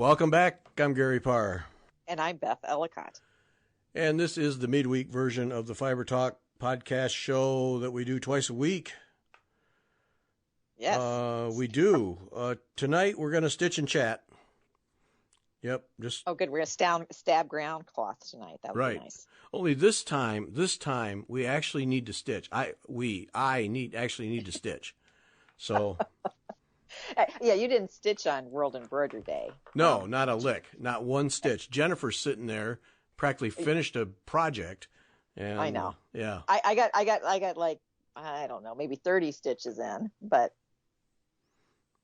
Welcome back. I'm Gary Parr. And I'm Beth Ellicott. And this is the Midweek version of the Fiber Talk podcast show that we do twice a week. Yes. We do. Tonight we're going to stitch and chat. Yep. Oh, good. We're going to stab ground cloth tonight. That would be nice. Only this time we actually need to stitch. I need to stitch. So. Yeah, you didn't stitch on World Embroidery Day. No, not a lick, not one stitch. Jennifer's sitting there, practically finished a project. And, I know. Yeah. I got like, I don't know, maybe 30 stitches in, but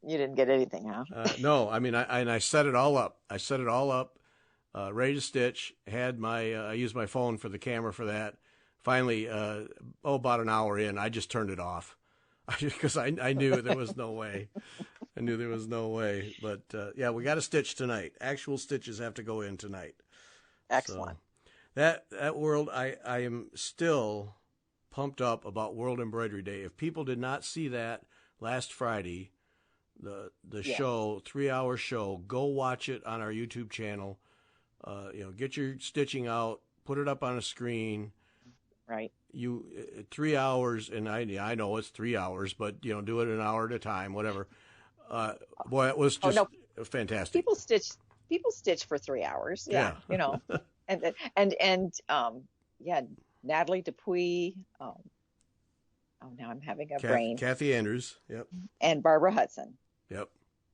you didn't get anything, huh? No, I mean, I set it all up. Ready to stitch. I used my phone for the camera for that. Finally, about an hour in, I just turned it off because I knew there was no way. But yeah, we got to stitch tonight. Actual stitches have to go in tonight. Excellent. So that World, I am still pumped up about World Embroidery Day. If people did not see that last Friday, the show, 3-hour show, go watch it on our YouTube channel. Get your stitching out, put it up on a screen. Right. 3 hours, and I know it's 3 hours, but do it an hour at a time, whatever. Boy, it was just fantastic. People stitch for 3 hours. Yeah. and Natalie Dupuy. Oh, now I'm having a brain. Kathy Andrews. Yep. And Barbara Hudson. Yep.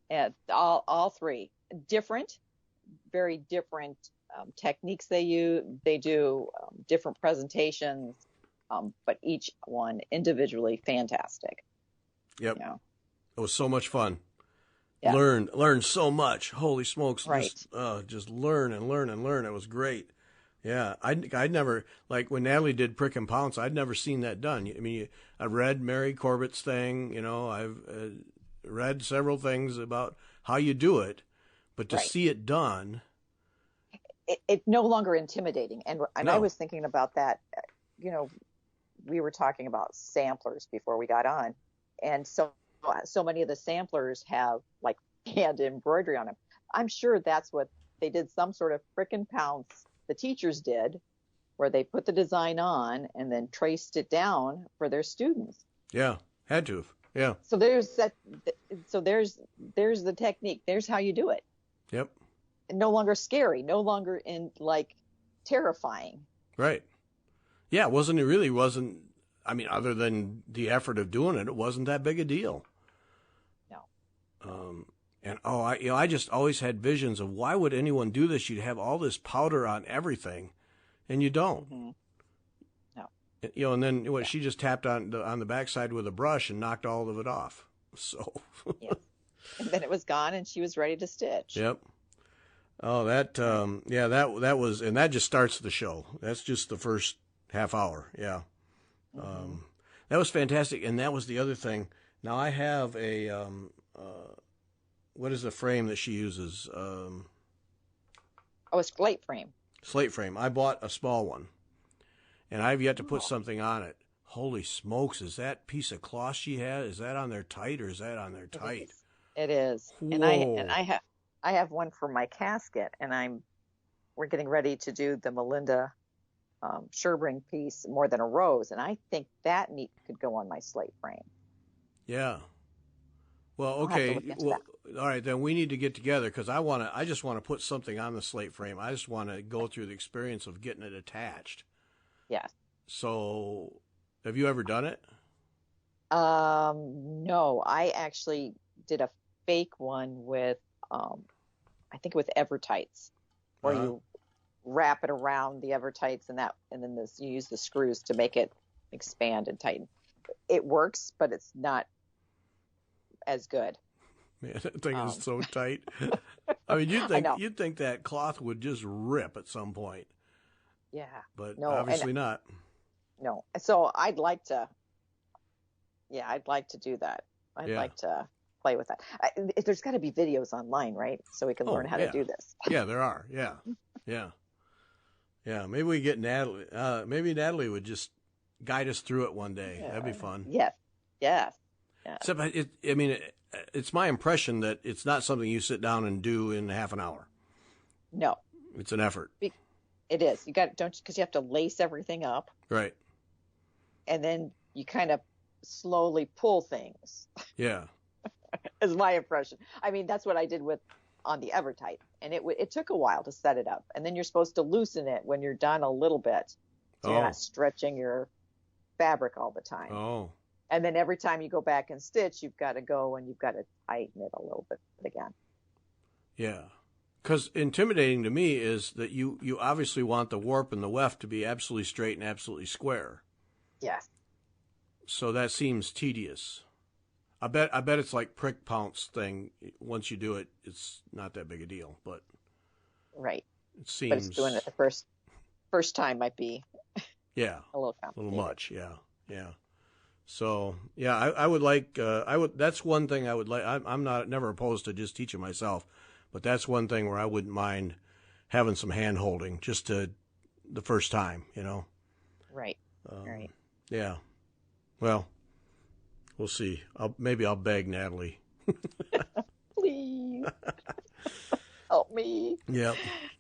And all three different, very different techniques they use. They do different presentations, but each one individually fantastic. Yep. It was so much fun. Yeah. Learned so much. Holy smokes. Right. Just learn and learn and learn. It was great. Yeah. I'd never, like when Natalie did Prick and Pounce, I'd never seen that done. I mean, I read Mary Corbett's thing, I've read several things about how you do it, but to see it done. It's no longer intimidating. And I was thinking about that, we were talking about samplers before we got on. And so many of the samplers have like hand embroidery on them. I'm sure that's what they did, some sort of Prick and Pounce the teachers did, where they put the design on and then traced it down for their students. Yeah, had to. Yeah. So there's that. So there's the technique. There's how you do it. Yep. No longer scary. No longer terrifying. Right. Yeah. It really wasn't. I mean, other than the effort of doing it, it wasn't that big a deal. No. I just always had visions of why would anyone do this? You'd have all this powder on everything, and you don't. Mm-hmm. No. And then she just tapped on the backside with a brush and knocked all of it off. So. Yeah. And then it was gone, and she was ready to stitch. Yep. Oh, that was, and that just starts the show. That's just the first half hour. Yeah. Mm-hmm. That was fantastic, and that was the other thing. Now I have a. What is the frame that she uses? A slate frame. Slate frame. I bought a small one, and I've yet to put something on it. Holy smokes, is that piece of cloth she had, is that on there tight or is that on there tight? It is. Whoa. And I have one for my casket, and we're getting ready to do the Melinda Sherbring piece, More Than a Rose, and I think that could go on my slate frame. Yeah. Well, okay. Well, all right, then we need to get together because I just want to put something on the slate frame. I just want to go through the experience of getting it attached. Yes. So, have you ever done it? No, I actually did a fake one with, I think with Evertights, where you wrap it around the Evertights and then you use the screws to make it expand and tighten. It works, but it's not as good. Man, that thing is so tight. I mean, you'd think that cloth would just rip at some point. Yeah. But obviously not. No. So I'd like to do that. I'd like to play with that. There's got to be videos online, right? So we can learn how to do this. Yeah, there are. Yeah. Yeah. Yeah. Maybe we get Natalie. Maybe Natalie would just guide us through it one day. Yeah. That'd be fun. Yes. Yes. Except, it's my impression that it's not something you sit down and do in half an hour. No. It's an effort. It is. Because you have to lace everything up. Right. And then you kind of slowly pull things. Yeah. Is my impression. I mean, that's what I did on the Evertype, and it took a while to set it up. And then you're supposed to loosen it when you're done a little bit, so you're not stretching your fabric all the time. Oh. And then every time you go back and stitch, you've got to go and you've got to tighten it a little bit again. Yeah. Because intimidating to me is that you obviously want the warp and the weft to be absolutely straight and absolutely square. Yes. So that seems tedious. I bet it's like prick pounce thing. Once you do it, it's not that big a deal. But right. It seems. But it's doing it the first time might be. Yeah. A little complicated. A little much. Yeah. Yeah. So yeah, I would like. That's one thing I would like. I'm never opposed to just teaching myself. But that's one thing where I wouldn't mind having some hand holding just to the first time, you know? Right. Right. Yeah. Well, we'll see. Maybe I'll beg Natalie. Please. Help me. Yep.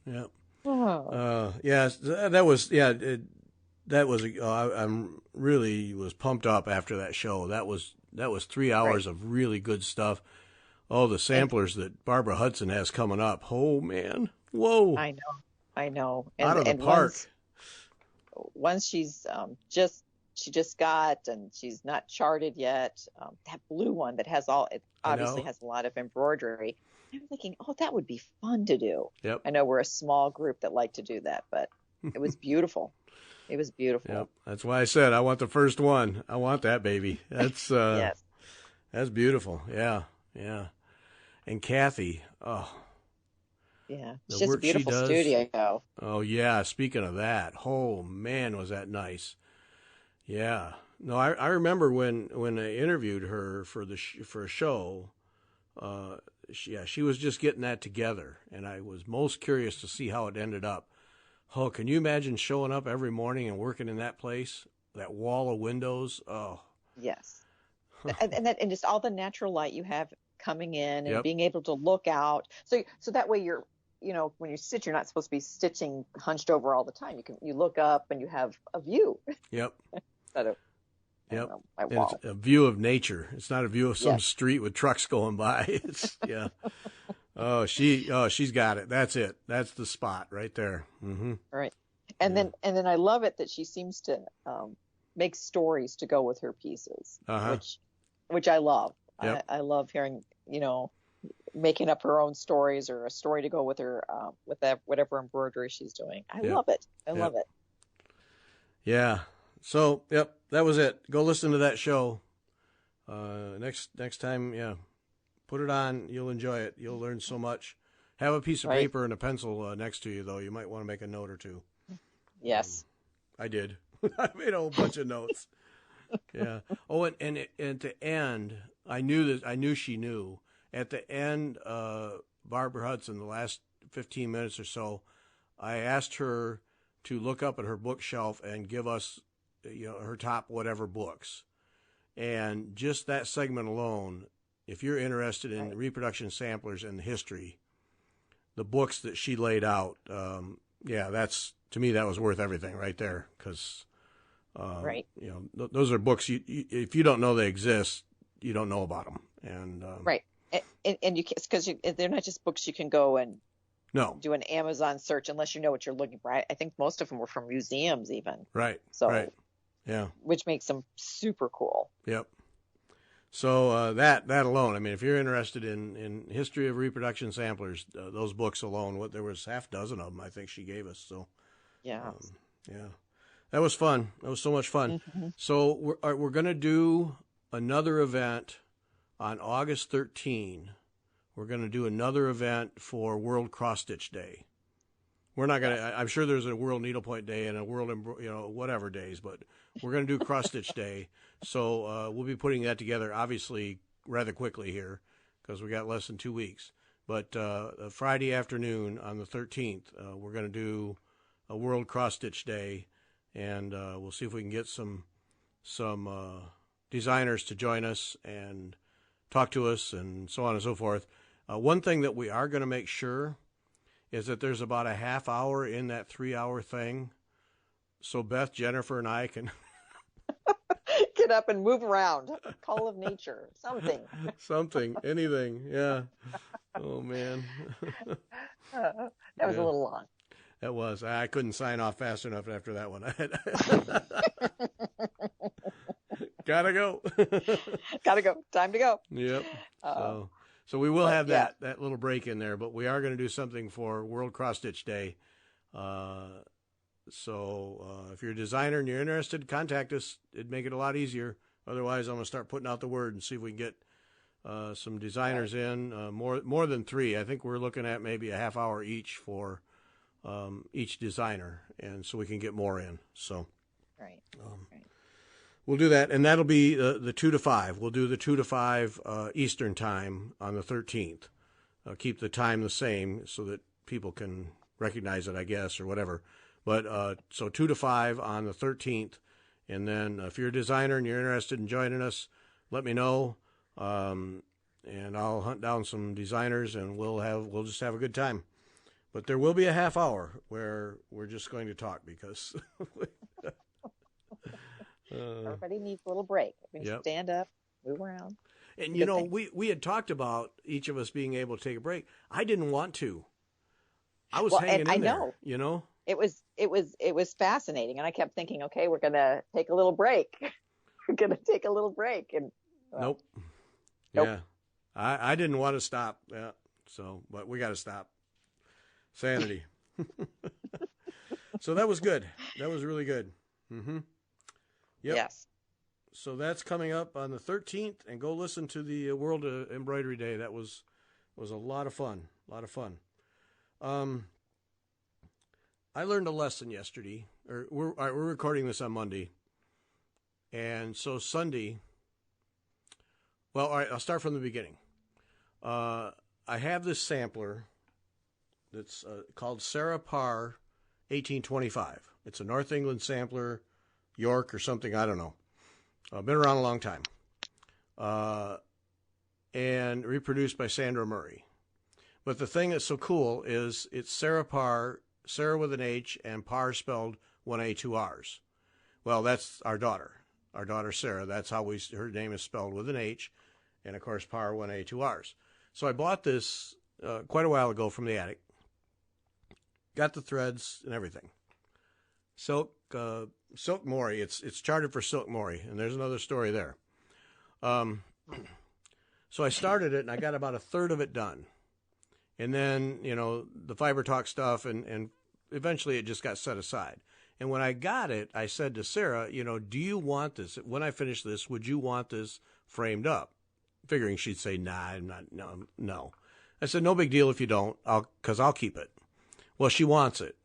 Yep. Oh. Yes, that was, I'm really was pumped up after that show. That was 3 hours of really good stuff. Oh, the samplers that Barbara Hudson has coming up. Oh, man. Whoa. I know. Out of the park. Once she's she just got, and she's not charted yet, that blue one that has obviously has a lot of embroidery. I'm thinking, that would be fun to do. Yep. I know we're a small group that like to do that, but it was beautiful. It was beautiful. Yep. That's why I said I want the first one. I want that baby. That's yes. That's beautiful. Yeah. Yeah. And Kathy, yeah, it's just a beautiful studio. Oh yeah, speaking of that, oh man, was that nice. Yeah, no, I remember when I interviewed her for a show. She was just getting that together, and I was most curious to see how it ended up. Oh, can you imagine showing up every morning and working in that place, that wall of windows? Oh, yes, and just all the natural light you have coming in and Yep. being able to look out. So that way you're, when you stitch, you're not supposed to be stitching hunched over all the time. You look up and you have a view. Yep. Instead of, Yep. my wall. It's a view of nature. It's not a view of some Yes. street with trucks going by. It's yeah. She's got it. That's it. That's the spot right there. Mm-hmm. Right. And then I love it that she seems to make stories to go with her pieces, which I love. Yep. I love hearing, making up her own stories or a story to go with her, with whatever embroidery she's doing. I love it. I love it. Yeah. So, yep, that was it. Go listen to that show. Next time, yeah, put it on. You'll enjoy it. You'll learn so much. Have a piece of paper and a pencil next to you, though. You might want to make a note or two. Yes. I did. I made a whole bunch of notes. Yeah. Oh, and to end, I knew she knew. At the end, Barbara Hudson, the last 15 minutes or so, I asked her to look up at her bookshelf and give us, her top whatever books. And just that segment alone, if you're interested in reproduction samplers and history, the books that she laid out, that's, to me, that was worth everything right there. Because, those are books, if you don't know they exist, you don't know about them. And right. And because they're not just books you can go and do an Amazon search unless you know what you're looking for. I think most of them were from museums even. Right. So, right. Yeah. Which makes them super cool. Yep. So that alone, I mean, if you're interested in history of reproduction samplers, those books alone, there was half dozen of them I think she gave us. So yeah. That was fun. That was so much fun. Mm-hmm. So we're going to do another event on August 13. We're going to do another event for World Cross Stitch Day. We're not going to, I'm sure there's a World Needlepoint Day and a World, whatever days, but we're going to do Cross Stitch Day. So we'll be putting that together, obviously, rather quickly here because we got less than 2 weeks. But Friday afternoon on the 13th, we're going to do a World Cross Stitch Day, and we'll see if we can get some designers to join us and talk to us and so on and so forth. One thing that we are going to make sure is that there's about a half hour in that 3-hour thing, so Beth, Jennifer, and I can get up and move around. Call of nature, something, anything. Yeah. Oh man. That was a little long. That was. I couldn't sign off fast enough after that one. Gotta go. Gotta go. Time to go. Yep. So we will have that little break in there, but we are going to do something for World Cross Stitch Day. So if you're a designer and you're interested, contact us. It'd make it a lot easier. Otherwise, I'm going to start putting out the word and see if we can get some designers in, more than 3. I think we're looking at maybe a half hour each for each designer, and so we can get more in. So right. We'll do that, and that'll be the 2 to 5. We'll do the 2 to 5 Eastern time on the 13th. Keep the time the same so that people can recognize it, I guess, or whatever. But so 2 to 5 on the 13th, and then if you're a designer and you're interested in joining us, let me know, and I'll hunt down some designers, and we'll just have a good time. But there will be a half hour where we're just going to talk because everybody needs a little break. We can stand up, move around. And you know, we had talked about each of us being able to take a break. I didn't want to. I was hanging in there. You know, it was fascinating, and I kept thinking, okay, we're gonna take a little break. We're gonna take a little break, and nope. Yeah, I didn't want to stop. Yeah, so but we got to stop. Sanity. So that was good. That was really good. Mm-hmm. Yep. Yes. So that's coming up on the 13th, and go listen to the World Embroidery Day. That was a lot of fun. A lot of fun. I learned a lesson yesterday. We're recording this on Monday, and so Sunday. Well, all right. I'll start from the beginning. I have this sampler that's called Sarah Parr 1825. It's a North England sampler, York or something, I don't know. Been around a long time. And reproduced by Sandra Mori. But the thing that's so cool is it's Sarah Parr, Sarah with an H, and Parr spelled 1A, 2 R's. Well, that's our daughter. Our daughter Sarah, that's how her name is spelled with an H. And of course, Parr, 1A, 2 R's. So I bought this quite a while ago from the attic. Got the threads and everything. Silk Mori. It's charted for Silk Mori, and there's another story there. So I started it, and I got about a third of it done. And then, you know, the Fiber Talk stuff, and eventually it just got set aside. And when I got it, I said to Sarah, you know, do you want this? When I finish this, would you want this framed up? Figuring she'd say, nah, I'm not, no. I said, no big deal if you don't, because I'll keep it. Well, she wants it.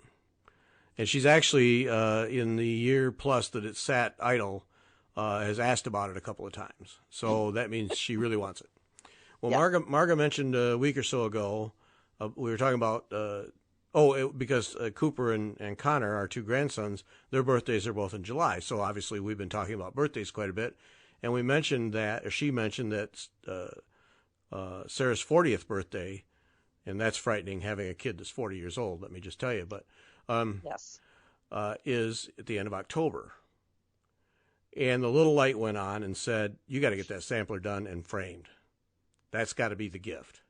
And she's actually, in the year plus that it sat idle, has asked about it a couple of times. So that means she really wants it. Well, yeah. Marga mentioned a week or so ago, we were talking about, because Cooper and Connor, our 2 grandsons, their birthdays are both in July. So obviously we've been talking about birthdays quite a bit. And we mentioned that, or she mentioned that Sarah's 40th birthday, and that's frightening, having a kid that's 40 years old, let me just tell you. But yes, is at the end of October. And the little light went on and said, you got to get that sampler done and framed. That's got to be the gift.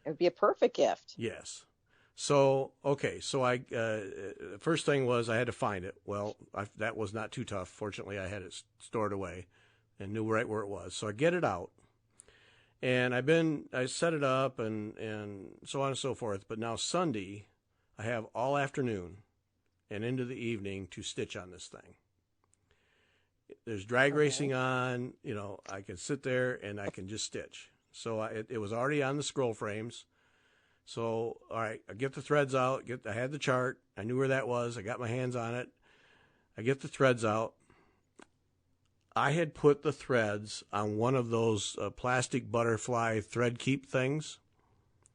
It would be a perfect gift. Yes. So, okay. So first thing was I had to find it. Well, that was not too tough. Fortunately, I had it stored away and knew right where it was. So I get it out. And I set it up and so on and so forth. But now Sunday, I have all afternoon and into the evening to stitch on this thing. There's drag racing on, you know, I can sit there and I can just stitch. So it was already on the scroll frames. So, all right, I get the threads out. I had the chart. I knew where that was. I got my hands on it. I get the threads out. I had put the threads on one of those plastic butterfly thread keep things.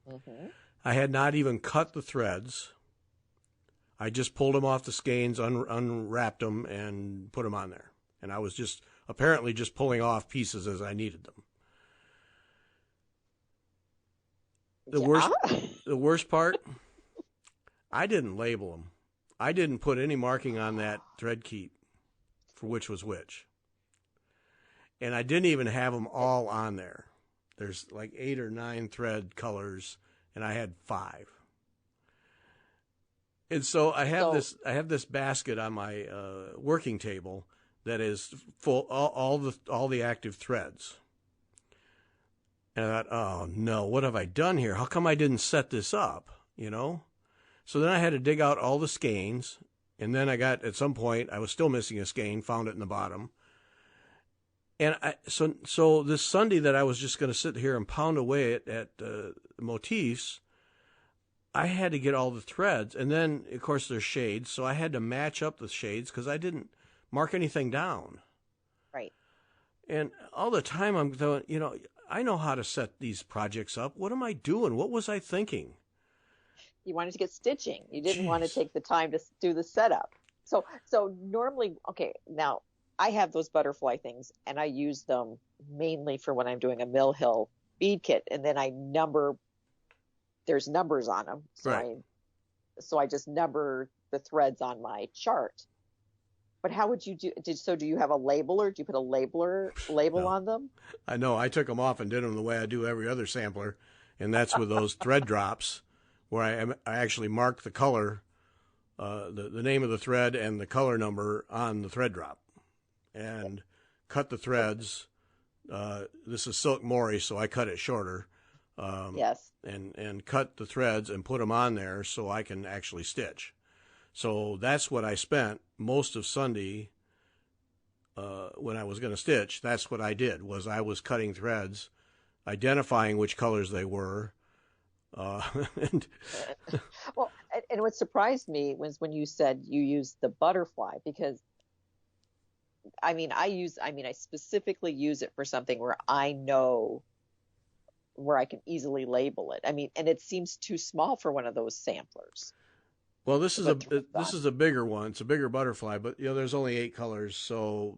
Mm-hmm. I had not even cut the threads. I just pulled them off the skeins, unwrapped them, and put them on there. And I was apparently just pulling off pieces as I needed them. the worst part, I didn't label them. I didn't put any marking on that thread keep for which was which. And I didn't even have them all on there. There's like 8 or 9 thread colors, and I had 5. And so I have this basket on my working table that is full all the active threads. And I thought, oh no, what have I done here? How come I didn't set this up? You know? So then I had to dig out all the skeins, and then at some point I was still missing a skein, found it in the bottom. And so this Sunday that I was just going to sit here and pound away at motifs, I had to get all the threads, and then of course there's shades, so I had to match up the shades because I didn't mark anything down. Right. And all the time I'm going, I know how to set these projects up. What am I doing? What was I thinking? You wanted to get stitching. You didn't want to take the time to do the setup. So normally, okay, now I have those butterfly things, and I use them mainly for when I'm doing a Mill Hill bead kit, and then I number. There's numbers on them, so right. So I just number the threads on my chart. But how would you do? Do you have a labeler? Do you put a label on them? I know. I took them off and did them the way I do every other sampler, and that's with those thread drops, where I actually mark the color, the name of the thread and the color number on the thread drop, and cut the threads. This is silk Mori, so I cut it shorter. Yes. And cut the threads and put them on there so I can actually stitch. So that's what I spent most of Sunday when I was going to stitch. That's what I did, was I was cutting threads, identifying which colors they were. And well, and what surprised me was when you said you used the butterfly, because I specifically use it for something where I know where I can easily label it. And it seems too small for one of those samplers. Well, this is a bigger one. It's a bigger butterfly, but there's only 8 colors, so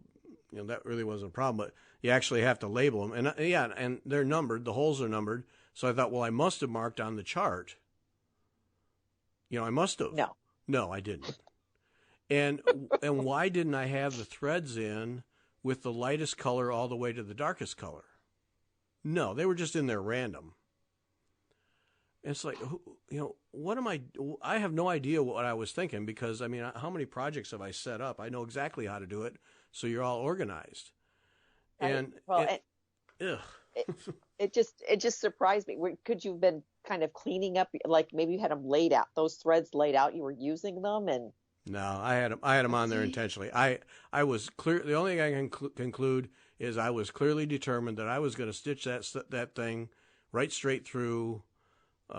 that really wasn't a problem. But you actually have to label them, and they're numbered. The holes are numbered. So I thought, well, I must have marked on the chart. I must have. No, I didn't. And why didn't I have the threads in with the lightest color all the way to the darkest color? No, they were just in there random. It's like, what am I have no idea what I was thinking, because, how many projects have I set up? I know exactly how to do it, so you're all organized. And, it just surprised me. Could you have been kind of cleaning up, like maybe you had them laid out, those threads laid out, you were using them? And no, I had them on there intentionally. I was clear. The only thing I can conclude is I was clearly determined that I was going to stitch that thing right straight through.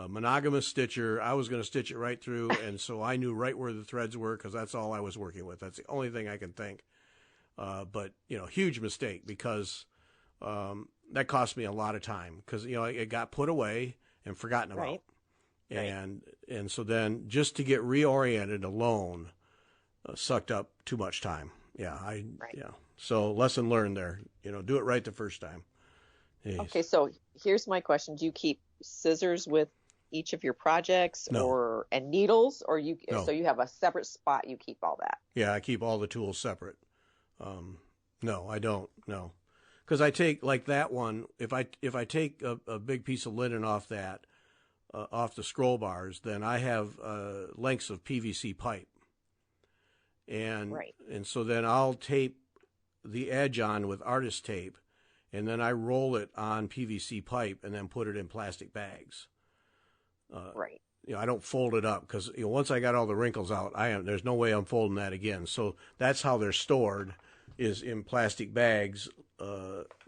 Monogamous stitcher. I was going to stitch it right through, and so I knew right where the threads were, because that's all I was working with. That's the only thing I can think. But huge mistake, because that cost me a lot of time, because it got put away and forgotten about. Right. And so then just to get reoriented alone sucked up too much time. Yeah. So lesson learned there. Do it right the first time. Jeez. Okay, so here's my question: do you keep scissors with each of your projects, and needles, or so you have a separate spot you keep all that? Yeah, I keep all the tools separate. No, I don't. No, because I take, like that one. If I take a big piece of linen off that, off the scroll bars, then I have lengths of PVC pipe, and so then I'll tape the edge on with artist tape. And then I roll it on PVC pipe and then put it in plastic bags. I don't fold it up, because once I got all the wrinkles out, there's no way I'm folding that again. So that's how they're stored, is in plastic bags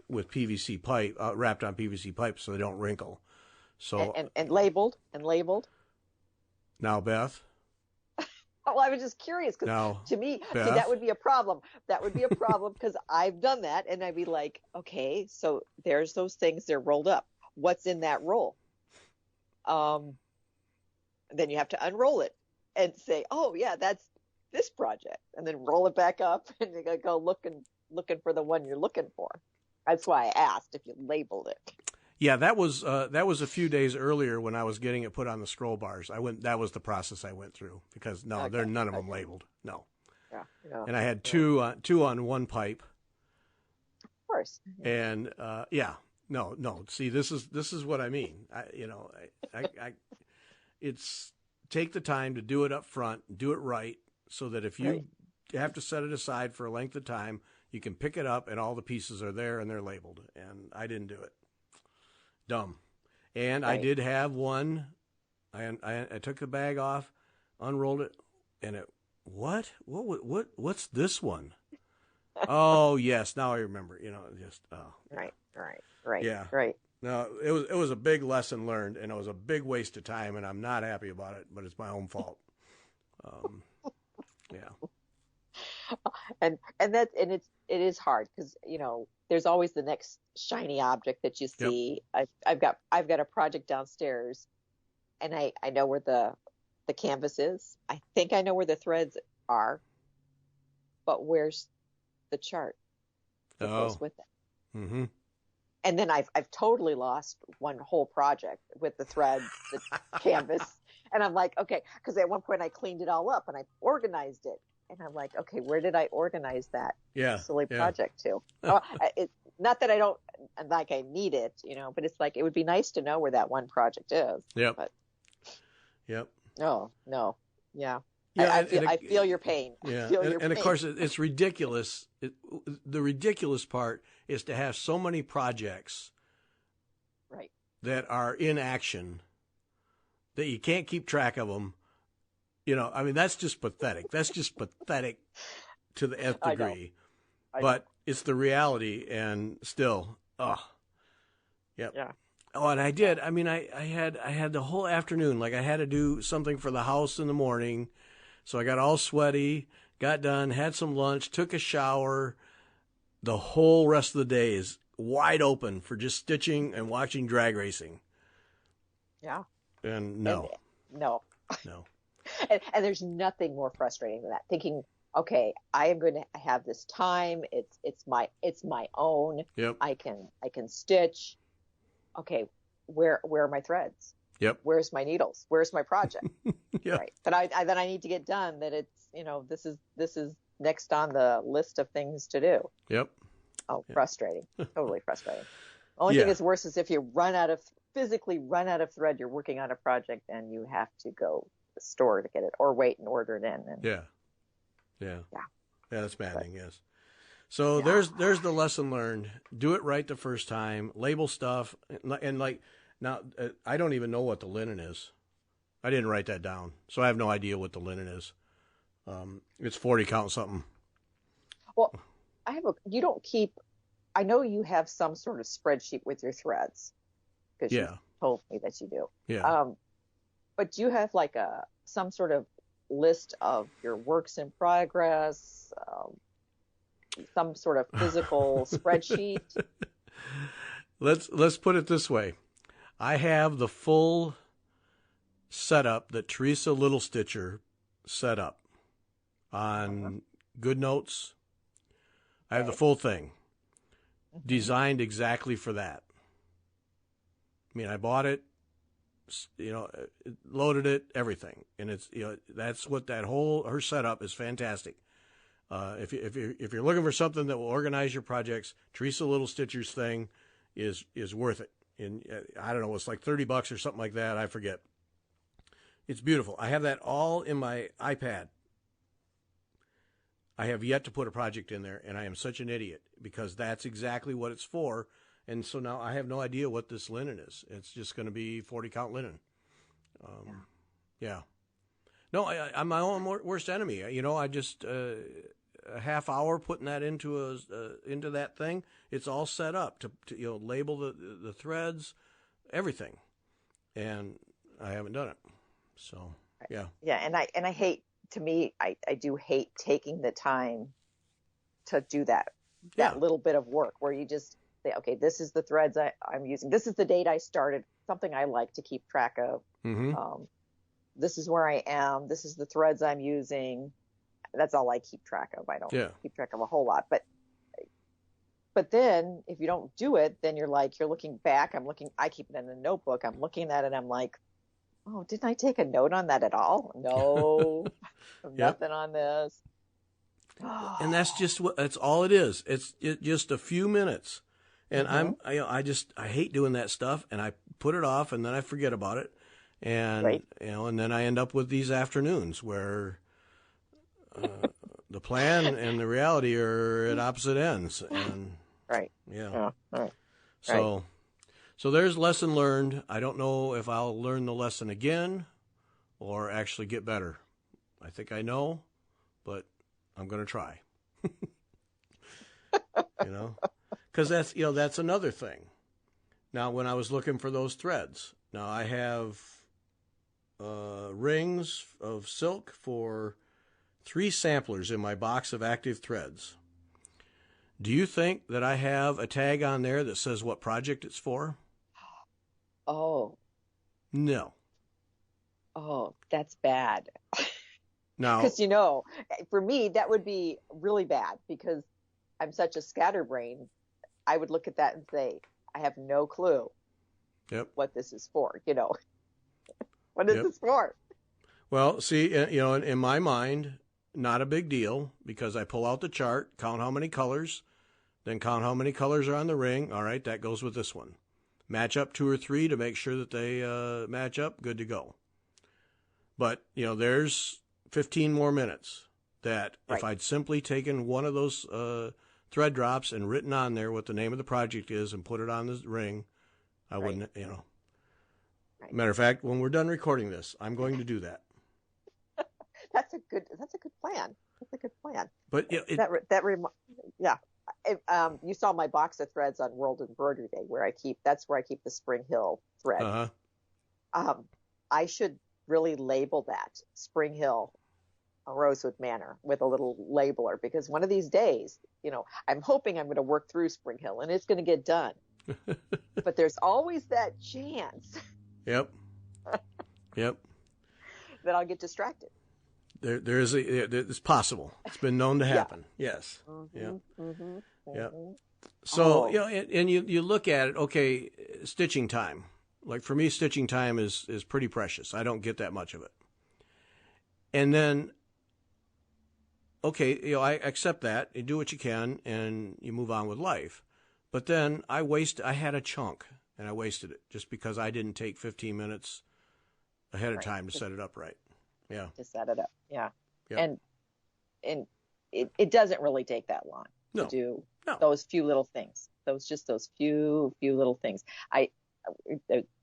with PVC pipe, wrapped on PVC pipe, so they don't wrinkle. So and labeled. Now, Beth. Well, I was just curious, because to me, that would be a problem. That would be a problem, because I've done that, and I'd be like, okay, so there's those things, they're rolled up. What's in that roll? Then you have to unroll it and say, oh yeah, that's this project, and then roll it back up, and you go looking for the one you're looking for. That's why I asked if you labeled it. Yeah, that was a few days earlier when I was getting it put on the scroll bars. That was the process I went through because they're none of them labeled. No. Yeah. Yeah. And I had two on one pipe. Of course. And no. See, this is what I mean. It's take the time to do it up front, do it right, so that if you have to set it aside for a length of time, you can pick it up and all the pieces are there and they're labeled. And I didn't do it. Dumb. And I did have one. I took the bag off, unrolled it, and what's this one? Oh yes, now I remember. Right. Yeah. Right. No, it was a big lesson learned, and it was a big waste of time, and I'm not happy about it. But it's my own fault. Yeah. And it is hard because there's always the next shiny object that you see. Yep. I've got a project downstairs, and I know where the canvas is. I think I know where the threads are, but where's the chart that goes with it? Mm-hmm. And then I've totally lost one whole project with the threads, the canvas, and I'm like, okay, because at one point I cleaned it all up and I organized it. And I'm like, okay, where did I organize that silly project to? Not that I don't I need it, but it's like it would be nice to know where that one project is. Yep. But, yep. No. Yeah. Yeah, I feel your pain. Yeah. And of course, it's ridiculous. The ridiculous part is to have so many projects that are in action that you can't keep track of them. That's just pathetic. That's just pathetic to the nth degree. But it's the reality, and still, yep. Yeah. Oh, and I did. I had the whole afternoon. Like I had to do something for the house in the morning, so I got all sweaty, got done, had some lunch, took a shower. The whole rest of the day is wide open for just stitching and watching drag racing. Yeah. And no. And there's nothing more frustrating than that. Thinking, okay, I am going to have this time. It's my own. Yep. I can stitch. Okay, where are my threads? Yep. Where's my needles? Where's my project? Yep. Right. But then I need to get done. That it's this is next on the list of things to do. Yep. Oh, frustrating. Totally frustrating. Only thing that's worse is if you physically run out of thread. You're working on a project and you have to go the store to get it or wait and order it in. And, yeah, that's maddening. Yes. So there's the lesson learned. Do it right the first time. Label stuff, and now I don't even know what the linen is. I didn't write that down, so I have no idea what the linen is. It's 40 count something. Well, you don't keep. I know you have some sort of spreadsheet with your threads because you told me that you do. Yeah. But do you have some sort of list of your works in progress, some sort of physical spreadsheet? Let's put it this way. I have the full setup that Teresa Little Stitcher set up on GoodNotes. I have the full thing designed exactly for that. I bought it, loaded it, everything, and it's that's what her setup is fantastic. If you're looking for something that will organize your projects, Teresa Little Stitcher's thing is worth it. And I don't know, it's like $30 or something like that. I forget. It's beautiful. I have that all in my iPad. I have yet to put a project in there, and I am such an idiot because that's exactly what it's for. And so now I have no idea what this linen is. It's just going to be 40 count linen. Yeah. No, I'm my own worst enemy. I just a half hour putting that into that thing. It's all set up to label the threads, everything, and I haven't done it. So yeah. Yeah, and I hate. To me, I do hate taking the time to do that little bit of work where you just say, okay, this is the threads I'm using. This is the date I started. Something I like to keep track of. Mm-hmm. This is where I am. This is the threads I'm using. That's all I keep track of. I don't keep track of a whole lot. But But then if you don't do it, then you're looking back. I keep it in a notebook. I'm looking at it. I'm like, oh, didn't I take a note on that at all? No, nothing on this. And that's all it is. It's just a few minutes. And I hate doing that stuff, and I put it off, and then I forget about it. And, and then I end up with these afternoons where the plan and the reality are at opposite ends. And so there's lesson learned. I don't know if I'll learn the lesson again or actually get better. I think I know, but I'm going to try. Because that's another thing. Now, when I was looking for those threads, now I have rings of silk for 3 samplers in my box of active threads. Do you think that I have a tag on there that says what project it's for? Oh. No. Oh, that's bad. No. Because, for me, that would be really bad because I'm such a scatterbrain. I would look at that and say, I have no clue what this is for, What is this for? Well, see, in my mind, not a big deal because I pull out the chart, count how many colors, then count how many colors are on the ring. All right, that goes with this one. Match up 2 or 3 to make sure that they match up. Good to go. But, there's 15 more minutes that if I'd simply taken one of those thread drops and written on there what the name of the project is and put it on the ring, I wouldn't, Matter of fact, when we're done recording this, I'm going to do that. That's a good plan. That's a good plan. But you saw my box of threads on World Embroidery Day that's where I keep the Springhill thread. Uh-huh. I should really label that Springhill Rosewood Manor with a little labeler because one of these days, I'm hoping I'm going to work through Springhill and it's going to get done. But there's always that chance. Yep. That I'll get distracted. It's possible. It's been known to happen. Yes. So, and you look at it, okay, stitching time. Like for me, stitching time is pretty precious. I don't get that much of it. And then, okay, I accept that. You do what you can and you move on with life. But then I had a chunk and I wasted it just because I didn't take 15 minutes ahead of time to set it up right. Yeah. To set it up. Yeah. And it doesn't really take that long to do those few little things. Those few little things.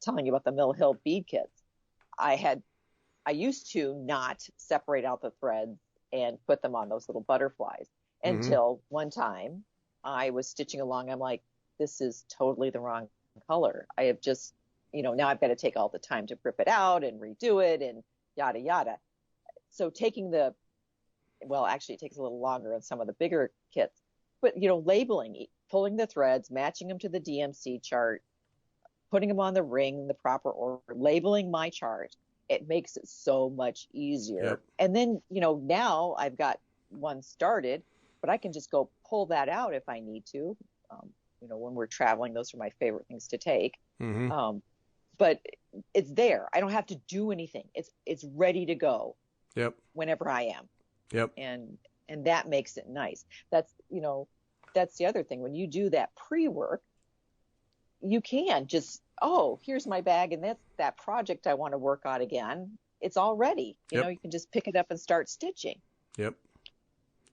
Telling you about the Mill Hill bead kits. I used to not separate out the threads and put them on those little butterflies until one time I was stitching along. I'm like, this is totally the wrong color. I have just, now I've got to take all the time to rip it out and redo it and yada, yada. So actually it takes a little longer in some of the bigger kits, but, labeling, pulling the threads, matching them to the DMC chart, putting them on the ring in the proper order, labeling my chart, it makes it so much easier. Yep. And then, now I've got one started, but I can just go pull that out if I need to. When we're traveling, those are my favorite things to take. Mm-hmm. But it's there. I don't have to do anything. It's ready to go. Yep. Whenever I am. Yep. And that makes it nice. That's the other thing. When you do that pre-work, you can just, here's my bag and that's that project I want to work on again. It's all ready. You can just pick it up and start stitching. Yep.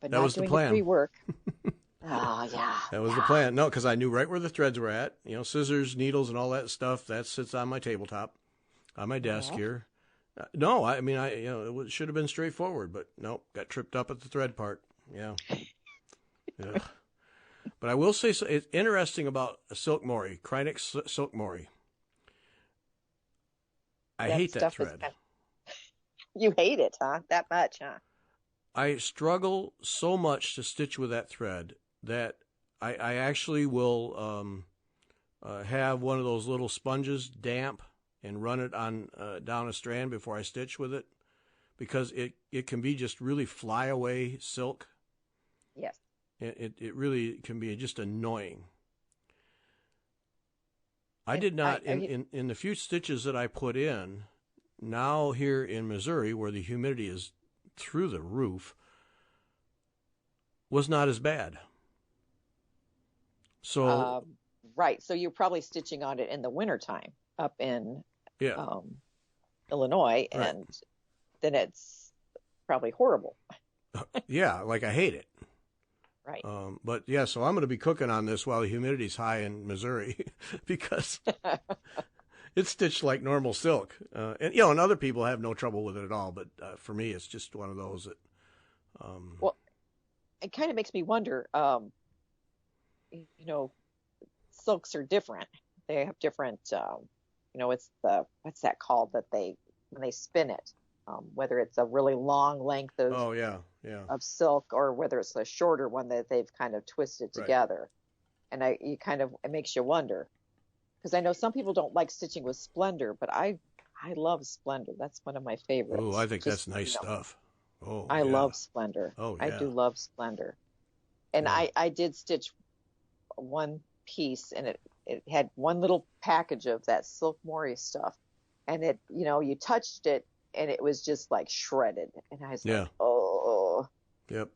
But that not was doing the plan. Pre-work. Oh, yeah. That was the plan. No, because I knew right where the threads were at. Scissors, needles, and all that stuff. That sits on my tabletop, on my desk here. No, I mean, it should have been straightforward, but nope, got tripped up at the thread part. Yeah. But I will say, it's interesting about a silk Mori, Krynic silk Mori. I hate that thread. You hate it, huh? That much, huh? I struggle so much to stitch with that thread that I actually will have one of those little sponges damp and run it on down a strand before I stitch with it, because it can be just really fly away silk. Yes. It really can be just annoying. I did not, in the few stitches that I put in, now here in Missouri, where the humidity is through the roof, was not as bad. So right. So you're probably stitching on it in the wintertime up in Illinois, right. and then it's probably horrible. Yeah, like I hate it. Right. But yeah, so I'm going to be cooking on this while the humidity's high in Missouri because it's stitched like normal silk. And other people have no trouble with it at all. But for me, it's just one of those that. Well, it kind of makes me wonder, silks are different. They have different, it's what's that called that when they spin it, whether it's a really long length of of silk or whether it's a shorter one that they've kind of twisted together. And it makes you wonder, because I know some people don't like stitching with Splendor, but I love Splendor. That's one of my favorites. Oh, I think that's nice stuff. Oh, I love Splendor. Oh, yeah. I do love Splendor. And I did stitch one piece, and it had one little package of that silk Mori stuff, and it, you touched it and it was just like shredded, and I was like, oh. Yep.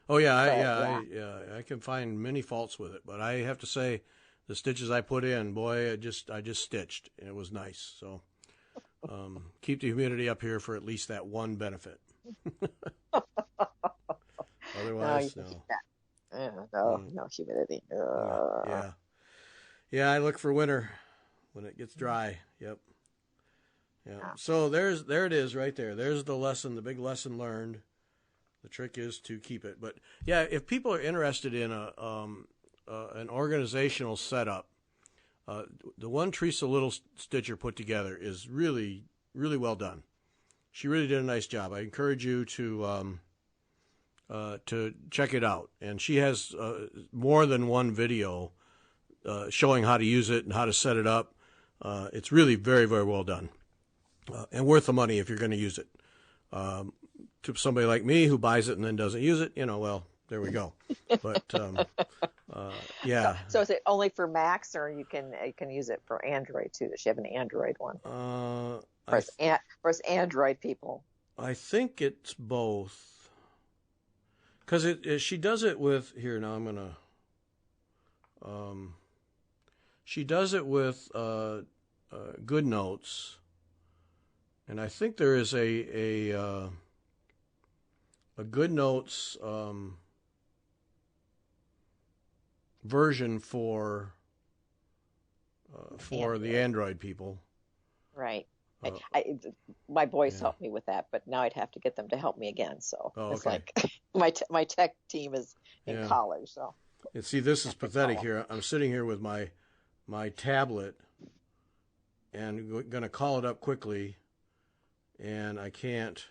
Oh yeah, I can find many faults with it, but I have to say, the stitches I put in, boy, I just stitched, and it was nice. So keep the humidity up here for at least that one benefit. Otherwise, no. No humidity. Yeah. I look for winter when it gets dry. Yep. Yeah. So there it is right there. There's the lesson, the big lesson learned. The trick is to keep it. But yeah, if people are interested in an organizational setup, the one Teresa Little Stitcher put together is really, really well done. She really did a nice job. I encourage you to check it out. And she has more than one video showing how to use it and how to set it up. It's really very, very well done. And worth the money if you're going to use it. To somebody like me who buys it and then doesn't use it, well, there we go. But yeah. So is it only for Macs, or you can use it for Android too? Does she have an Android one? For us Android people. I think it's both. Because she does it with here. Now I'm gonna. She does it with Good Notes. And I think there is a Good Notes version for the Android people. Right. My boys helped me with that, but now I'd have to get them to help me again. So it's like my tech team is in college. So. And see, this is pathetic here. I'm sitting here with my tablet and going to call it up quickly. And I can't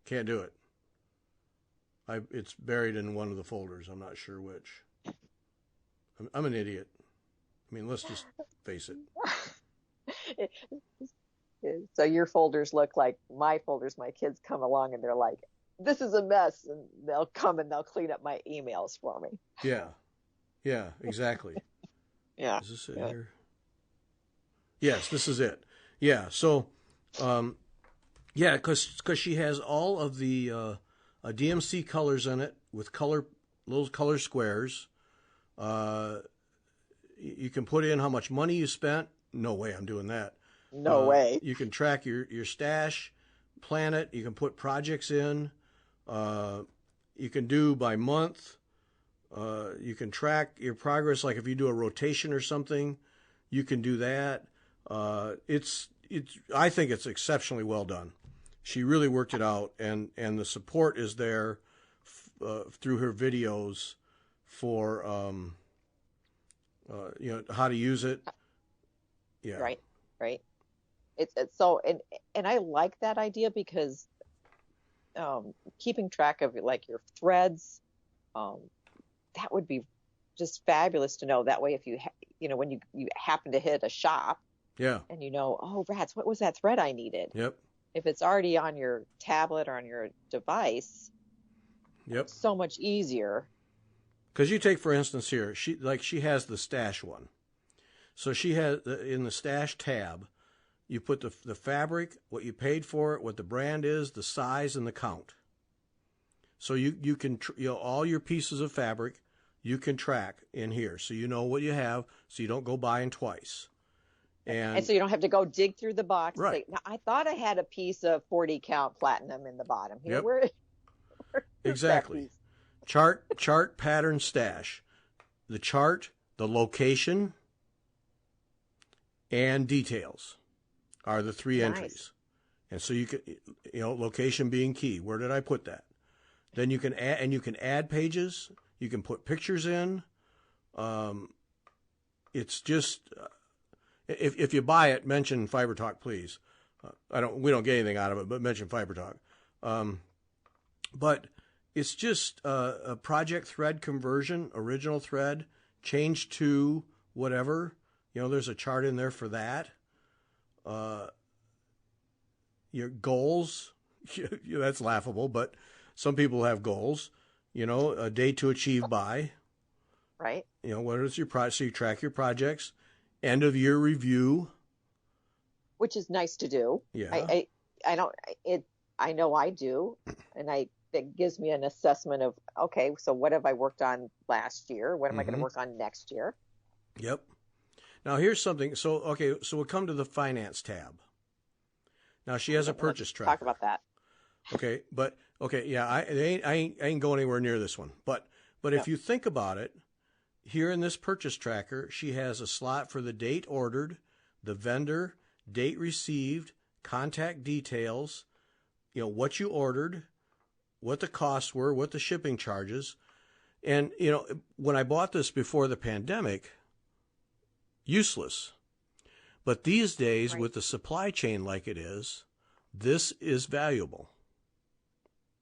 do it. It's buried in one of the folders. I'm not sure which. I'm an idiot. I mean, let's just face it. So your folders look like my folders. My kids come along and they're like, "This is a mess," and they'll come and they'll clean up my emails for me. Yeah, exactly. Yeah. Is this it here? Yes, this is it. Yeah, so, because she has all of the DMC colors in it with little color squares. You can put in how much money you spent. No way I'm doing that. No way. You can track your stash, plan it. You can put projects in. You can do by month. You can track your progress, like if you do a rotation or something, you can do that. I think it's exceptionally well done. She really worked it out, and the support is there through her videos for how to use it. Yeah. Right. It's so, and I like that idea because keeping track of like your threads, that would be just fabulous to know. That way, if you when you happen to hit a shop. Yeah. And oh, rats, what was that thread I needed? Yep. If it's already on your tablet or on your device, Yep. so much easier. Because you take, for instance, here, she has the stash one. So she has, in the stash tab, you put the fabric, what you paid for it, what the brand is, the size, and the count. So you can, all your pieces of fabric, you can track in here. So you know what you have, so you don't go buying twice. And so you don't have to go dig through the box. Right. And say, now, I thought I had a piece of 40 count platinum in the bottom here. Yep. Where's exactly. Chart, pattern, stash. The chart, the location, and details are the three entries. And so you can, location being key. Where did I put that? Then you can add pages. You can put pictures in. It's just, if you buy it, mention Fiber Talk, please. We don't get anything out of it, but mention Fiber Talk. But it's just a project thread conversion, original thread, changed to whatever. There's a chart in there for that. Your goals, that's laughable, but some people have goals. A day to achieve by. Right. What is your project? So you track your projects. End of year review. Which is nice to do. Yeah. I know I do, and that gives me an assessment of, okay, so what have I worked on last year? What am I going to work on next year? Yep. Now here's something. So we'll come to the finance tab. Now she has a purchase tracker. Talk about that. Yeah, I ain't going anywhere near this one. But if you think about it, here in this purchase tracker, she has a slot for the date ordered, the vendor, date received, contact details, what you ordered, what the costs were, what the shipping charges. And, when I bought this before the pandemic, useless. But these days, with the supply chain like it is, this is valuable.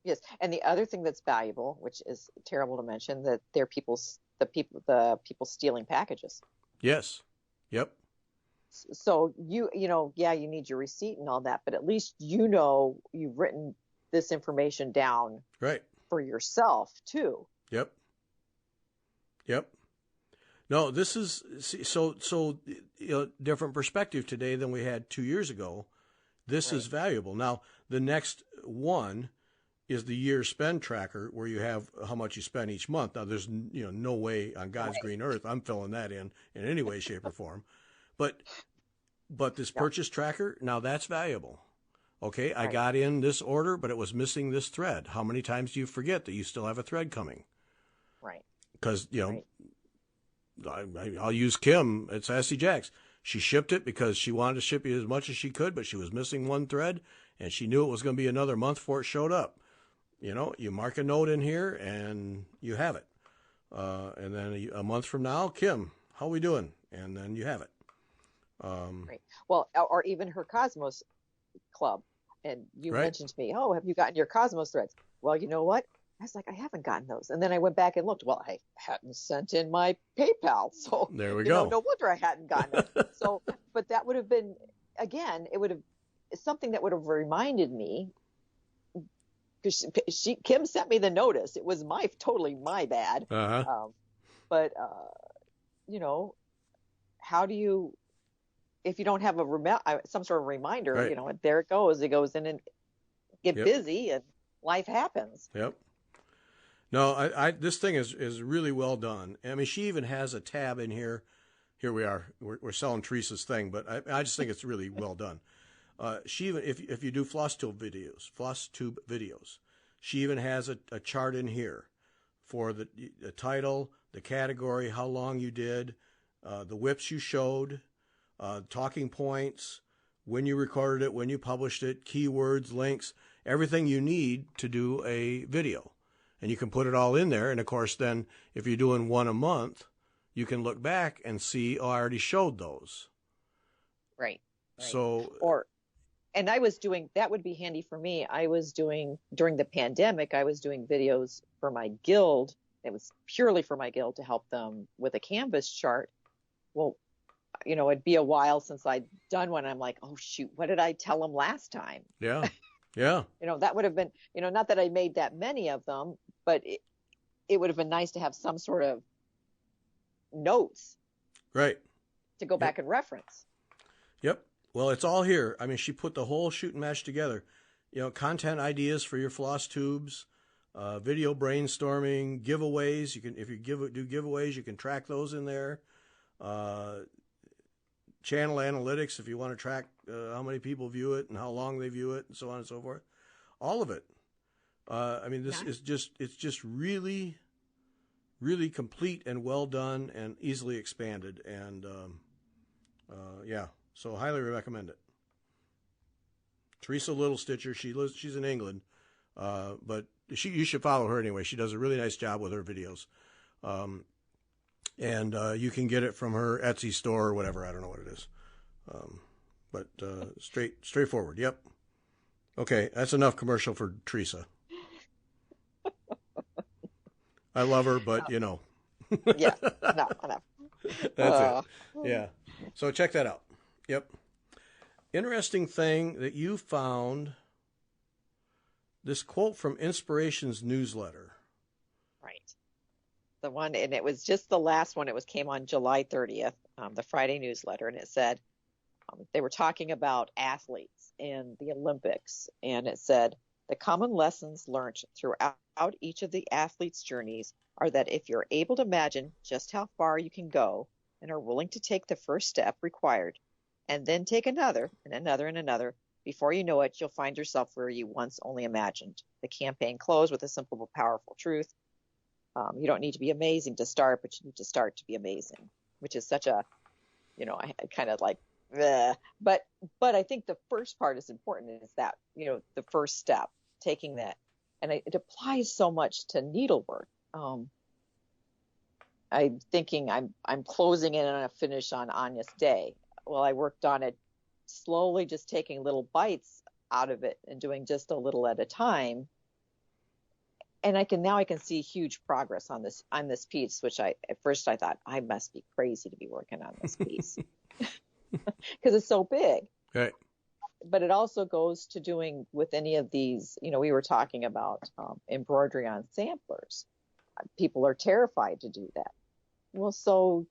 Yes, and the other thing that's valuable, which is terrible to mention, that the people stealing packages. Yes. Yep. So you need your receipt and all that, but at least you've written this information down right for yourself too. Yep. No, this is so different perspective today than we had 2 years ago. This is valuable. Now, the next one is the year spend tracker, where you have how much you spend each month. Now, there's no way on God's green earth I'm filling that in any way, shape, or form. But this purchase tracker, now that's valuable. Okay, I got in this order, but it was missing this thread. How many times do you forget that you still have a thread coming? Right. Because I'll use Kim at Sassy Jacks. She shipped it because she wanted to ship you as much as she could, but she was missing one thread, and she knew it was going to be another month before it showed up. You mark a note in here, and you have it. And then a month from now, Kim, how we doing? And then you have it. Right. Well, or even her Cosmos Club. And you mentioned to me, have you gotten your Cosmos threads? Well, you know what? I was like, I haven't gotten those. And then I went back and looked. Well, I hadn't sent in my PayPal. So there we go. No wonder I hadn't gotten it. So, but that would have been, again, it would have something that would have reminded me, because Kim sent me the notice. It was totally my bad. But how do you, if you don't have some sort of reminder, there it goes. It goes in and get busy, and life happens. Yep. No, this thing is really well done. I mean, she even has a tab in here. Here we are. We're selling Teresa's thing, but I just think it's really well done. She even, if you do floss tube videos, she even has a chart in here for the title, the category, how long you did, the whips you showed, talking points, when you recorded it, when you published it, keywords, links, everything you need to do a video. And you can put it all in there. And of course, then if you're doing one a month, you can look back and see, I already showed those. Right. So, and I was doing, that would be handy for me. I was doing, during the pandemic, I was doing videos for my guild. It was purely for my guild to help them with a Canvas chart. Well, it'd be a while since I'd done one. I'm like, oh shoot, what did I tell them last time? Yeah. Yeah. That would have been, not that I made that many of them, but it would have been nice to have some sort of notes. Right. To go back and reference. Yep. Well, it's all here. I mean, she put the whole shoot and match together. Content ideas for your floss tubes, video brainstorming, giveaways. You can, if you do giveaways, you can track those in there. Channel analytics, if you want to track how many people view it and how long they view it, and so on and so forth. All of it. I mean, this is just really, really complete and well done and easily expanded. And so highly recommend it. Teresa Little Stitcher, she's in England, but you should follow her anyway. She does a really nice job with her videos. And you can get it from her Etsy store or whatever. I don't know what it is. But straightforward. Yep. Okay, that's enough commercial for Teresa. I love her, but Yeah, no. That's it. Yeah. So check that out. Yep. Interesting thing that you found this quote from Inspirations newsletter. Right. The one, and it was just the last one. It came on July 30th, the Friday newsletter, and it said they were talking about athletes in the Olympics, and it said the common lessons learned throughout each of the athletes' journeys are that if you're able to imagine just how far you can go and are willing to take the first step required, and then take another and another and another, before you know it, you'll find yourself where you once only imagined. The campaign closed with a simple but powerful truth. You don't need to be amazing to start, but you need to start to be amazing, which is such a, I kind of like, bleh. But I think the first part is important, is that, the first step, taking that. And it applies so much to needlework. I'm thinking I'm closing in on a finish on Anya's day. Well, I worked on it slowly, just taking little bites out of it and doing just a little at a time. And I can see huge progress on this piece, which at first I thought I must be crazy to be working on this piece because it's so big. Right. But it also goes to doing with any of these, we were talking about embroidery on samplers. People are terrified to do that. Well, so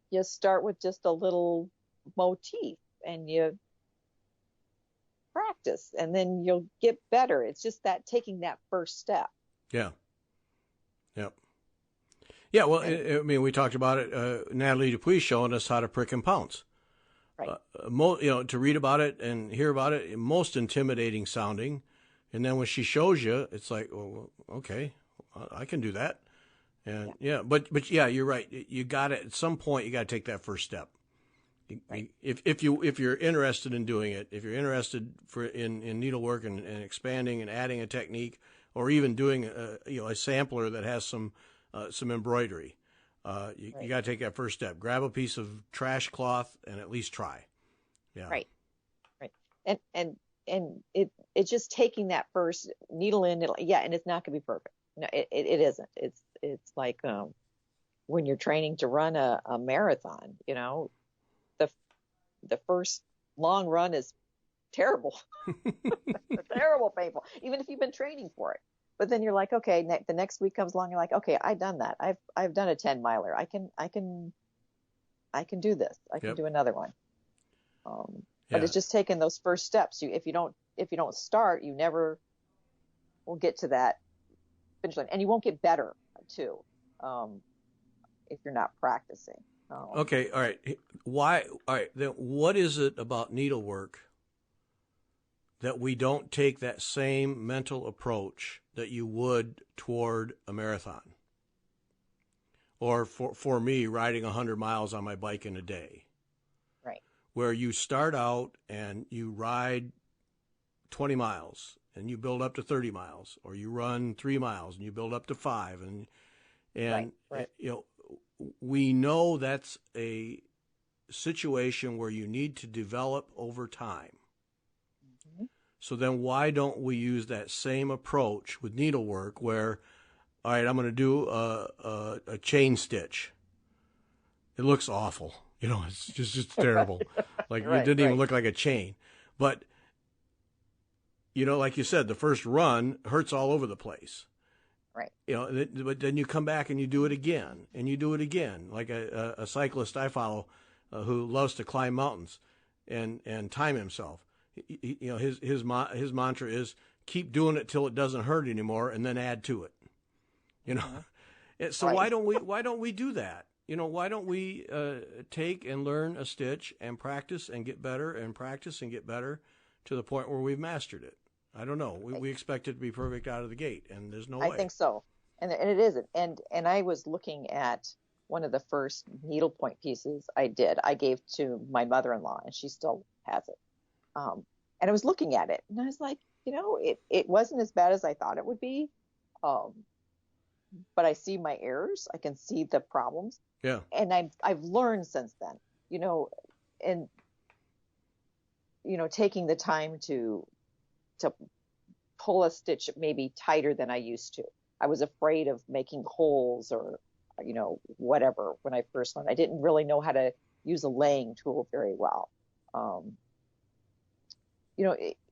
you start with just a little motif and you practice, and then you'll get better. It's just that taking that first step. Yeah. Yep. Yeah. Well, I mean, we talked about it. Natalie Dupuis showing us how to prick and pounce. Right. To read about it and hear about it, most intimidating sounding, and then when she shows you, it's like, well, okay, I can do that. And but you're right. You got to, at some point, you got to take that first step. Right. If you're interested in doing it, if you're interested in needlework and expanding and adding a technique, or even doing a sampler that has some embroidery, you got to take that first step. Grab a piece of trash cloth and at least try. Yeah. Right. And it's just taking that first needle in, and it's not going to be perfect. No, it isn't. It's like when you're training to run a marathon, the first long run is terrible, terrible, painful, even if you've been training for it. But then you're like, okay, the next week comes along, you're like, okay, I've done that. I've done a 10 miler. I can do this. I can do another one. But it's just taking those first steps. If you don't start, you never will get to that finish line, and you won't get better too if you're not practicing. Okay, all right. Why? All right. Then, what is it about needlework that we don't take that same mental approach that you would toward a marathon, or for me, riding 100 miles on my bike in a day? Right. Where you start out and you ride 20 miles and you build up to 30 miles, or you run 3 miles and you build up to 5, and right. We know that's a situation where you need to develop over time. Mm-hmm. So then why don't we use that same approach with needlework where, all right, I'm going to do a chain stitch. It looks awful. It's just terrible. Like it didn't even look like a chain. But, like you said, the first run hurts all over the place. Right. But then you come back and you do it again, and you do it again. Like a cyclist I follow who loves to climb mountains and time himself. His mantra is keep doing it till it doesn't hurt anymore, and then add to it. So right. why don't we do that? Why don't we take and learn a stitch and practice and get better and practice and get better to the point where we've mastered it? I don't know. We expect it to be perfect out of the gate, and there's no way. I think so, and it isn't. And I was looking at one of the first needlepoint pieces I did. I gave to my mother-in-law, and she still has it. And I was looking at it, and I was like, it wasn't as bad as I thought it would be. But I see my errors. I can see the problems. Yeah. And I've learned since then, and taking the time to pull a stitch maybe tighter than I used to. I was afraid of making holes or, whatever when I first learned. I didn't really know how to use a laying tool very well.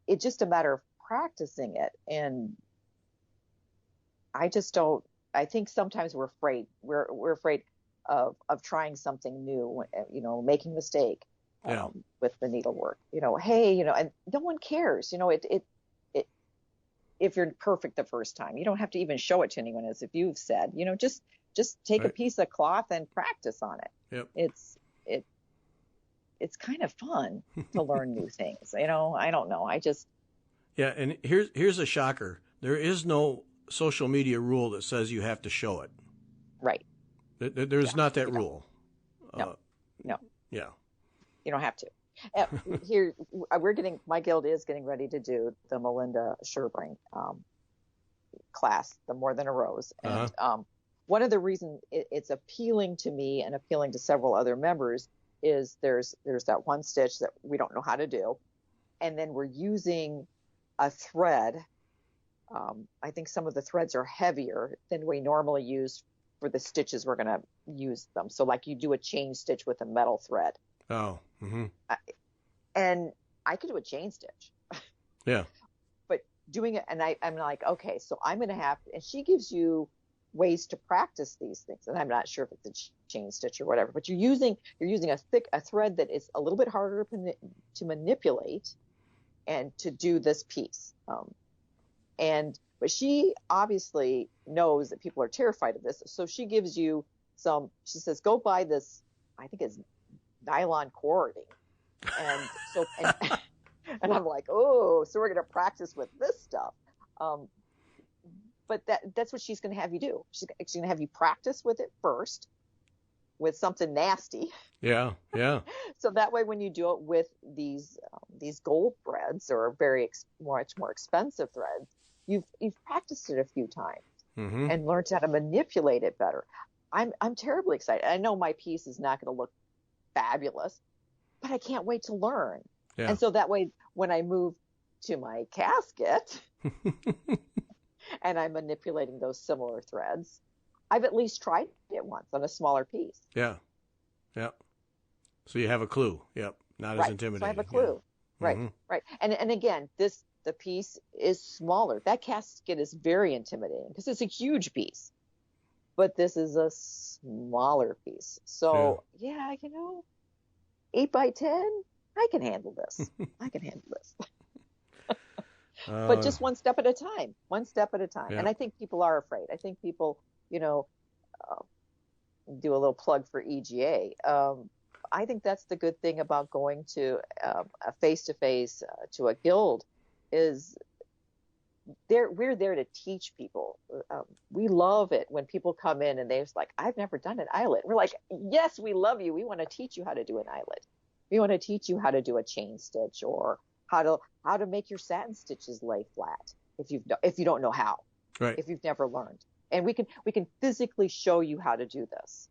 It's just a matter of practicing it. And I just don't, I think sometimes we're afraid. We're afraid of trying something new, making a mistake with the needlework. And no one cares. If you're perfect the first time, you don't have to even show it to anyone, as if you've said. Just take a piece of cloth and practice on it. Yep. It's kind of fun to learn new things. I don't know. Yeah, and here's a shocker. There is no social media rule that says you have to show it. Right. There's not that rule. No. Yeah. You don't have to. Here, my guild is getting ready to do the Melinda Sherbrink class, the More Than a Rose. And one of the reasons it's appealing to me and appealing to several other members is there's that one stitch that we don't know how to do. And then we're using a thread. I think some of the threads are heavier than we normally use for the stitches we're going to use them. So like you do a chain stitch with a metal thread. Oh. Mm-hmm. And I could do a chain stitch. Yeah. But doing it, and I'm like, okay, so I'm going to have, and she gives you ways to practice these things. And I'm not sure if it's a chain stitch or whatever, but you're using a thread that is a little bit harder to manipulate and to do this piece. But she obviously knows that people are terrified of this. So she gives you she says, go buy this, I think it's nylon cording. And so, and I'm like, oh, so we're going to practice with this stuff. But that's what she's going to have you do. She's going to have you practice with it first with something nasty. Yeah. Yeah. So that way, when you do it with these gold threads or much more expensive threads, you've practiced it a few times and learned how to manipulate it better. I'm terribly excited. I know my piece is not going to look fabulous, but I can't wait to learn. Yeah. And so that way, when I move to my casket and I'm manipulating those similar threads, I've at least tried it once on a smaller piece. Yeah. Yeah. So you have a clue. Yep. Not as intimidating. So I have a clue. Yeah. Right. Mm-hmm. Right. And again, the piece is smaller. That casket is very intimidating because it's a huge piece, but this is a smaller piece. So yeah 8 by 10, I can handle this. But just one step at a time. Yeah. And I think people are afraid. I think people, do a little plug for EGA. I think that's the good thing about going to a face-to-face to a guild is we're there to teach people. We love it when people come in and they're like, I've never done an eyelet. We're like, yes, we love you. We want to teach you how to do an eyelet. We want to teach you how to do a chain stitch or how to make your satin stitches lay flat if you don't know how. Right. If you've never learned. And we can physically show you how to do this.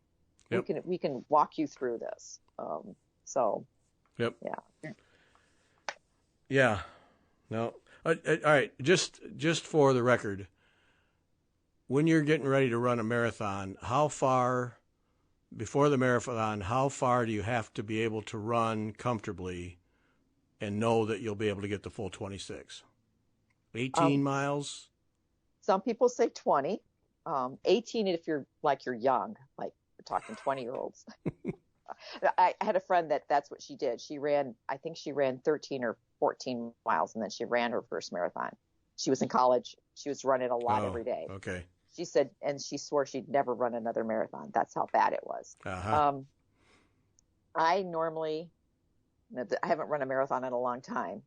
Yep. We can walk you through this. Yep. Yeah. Yeah. No. All right. Just for the record, when you're getting ready to run a marathon, before the marathon, how far do you have to be able to run comfortably and know that you'll be able to get the full 26? 18 miles? Some people say 20. 18 if you're young, like we're talking 20-year-olds. I had a friend that's what she did. I think she ran 13 or 14 miles, and then she ran her first marathon. She was in college. She was running a lot every day. Okay. She said, and she swore she'd never run another marathon. That's how bad it was. Uh-huh. I haven't run a marathon in a long time,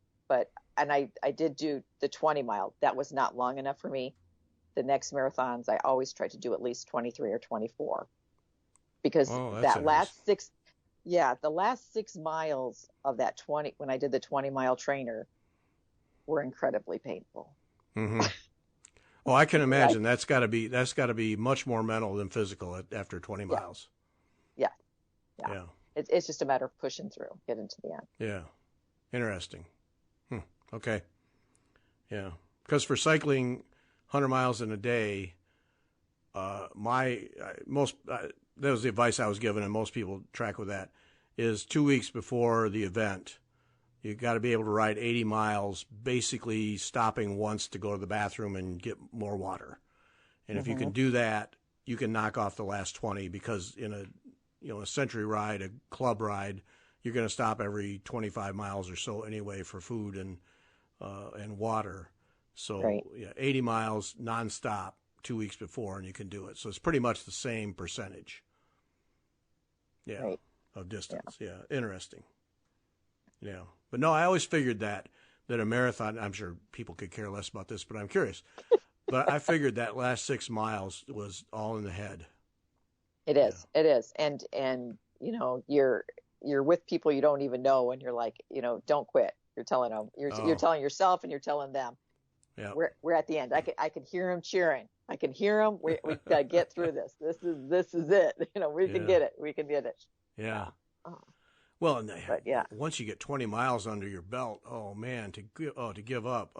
and I did do the 20 mile. That was not long enough for me. The next marathons, I always try to do at least 23 or 24, because the last 6 miles of that 20, when I did the 20-mile trainer, were incredibly painful. Mm-hmm. Well, I can imagine that's got to be much more mental than physical after 20 miles. Yeah. It's just a matter of pushing through, getting to the end. Yeah. Interesting. Okay. Yeah. Because for cycling 100 miles in a day, that was the advice I was given, and most people track with that, is 2 weeks before the event, you got to be able to ride 80 miles, basically stopping once to go to the bathroom and get more water. And if you can do that, you can knock off the last 20, because in a century ride, a club ride, you're going to stop every 25 miles or so anyway for food and water. So 80 miles nonstop 2 weeks before, and you can do it. So it's pretty much the same percentage. Yeah, of distance. Yeah, interesting. Yeah, but no, I always figured that a marathon. I'm sure people could care less about this, but I'm curious. But I figured that last 6 miles was all in the head. It is. Yeah. It is, and you're with people you don't even know, and you're like, don't quit. You're telling them. You're telling yourself, and you're telling them. Yeah. We're at the end. I could hear them cheering. I can hear them. We got to get through this. This is it. We can get it. We can get it. Yeah. Well, and once you get 20 miles under your belt, oh man, to give up,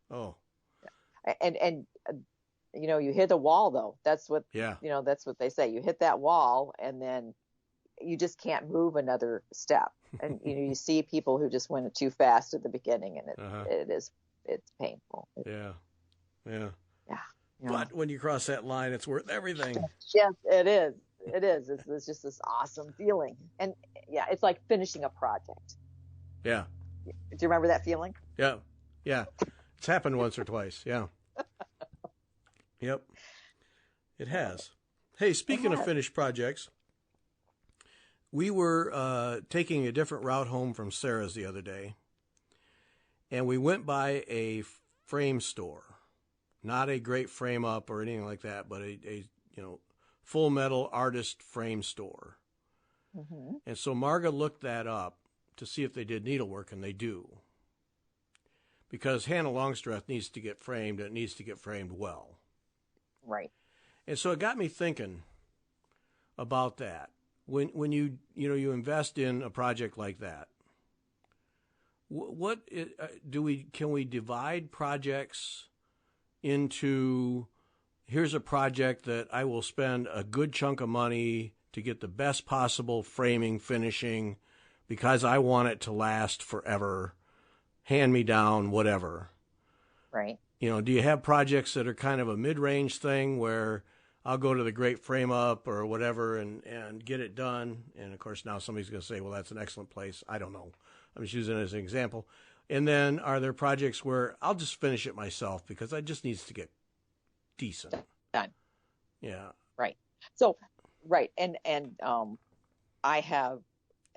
oh. And you hit a wall though. That's what that's what they say. You hit that wall, and then you just can't move another step. And you see people who just went too fast at the beginning, and it's painful. Yeah. But when you cross that line, it's worth everything. Yes, it is. It is. It's just this awesome feeling. And it's like finishing a project. Yeah. Do you remember that feeling? Yeah. It's happened once or twice. Yeah. Yep. It has. Hey, speaking of finished projects, we were taking a different route home from Sarah's the other day, and we went by a frame store. Not a great frame up or anything like that, but a full metal artist frame store. Mm-hmm. And so Marga looked that up to see if they did needlework, and they do. Because Hannah Longstreth needs to get framed, and it needs to get framed well. Right. And so it got me thinking about that. When you invest in a project like that, can we divide projects into, here's a project that I will spend a good chunk of money to get the best possible framing, finishing, because I want it to last forever, hand me down, whatever. Right. Do you have projects that are kind of a mid-range thing where I'll go to the great frame up or whatever and get it done? And of course now somebody's going to say, well, that's an excellent place. I don't know. I'm just using it as an example. And then are there projects where I'll just finish it myself because it just needs to get decent? Done. Yeah. Right. So, right. And I have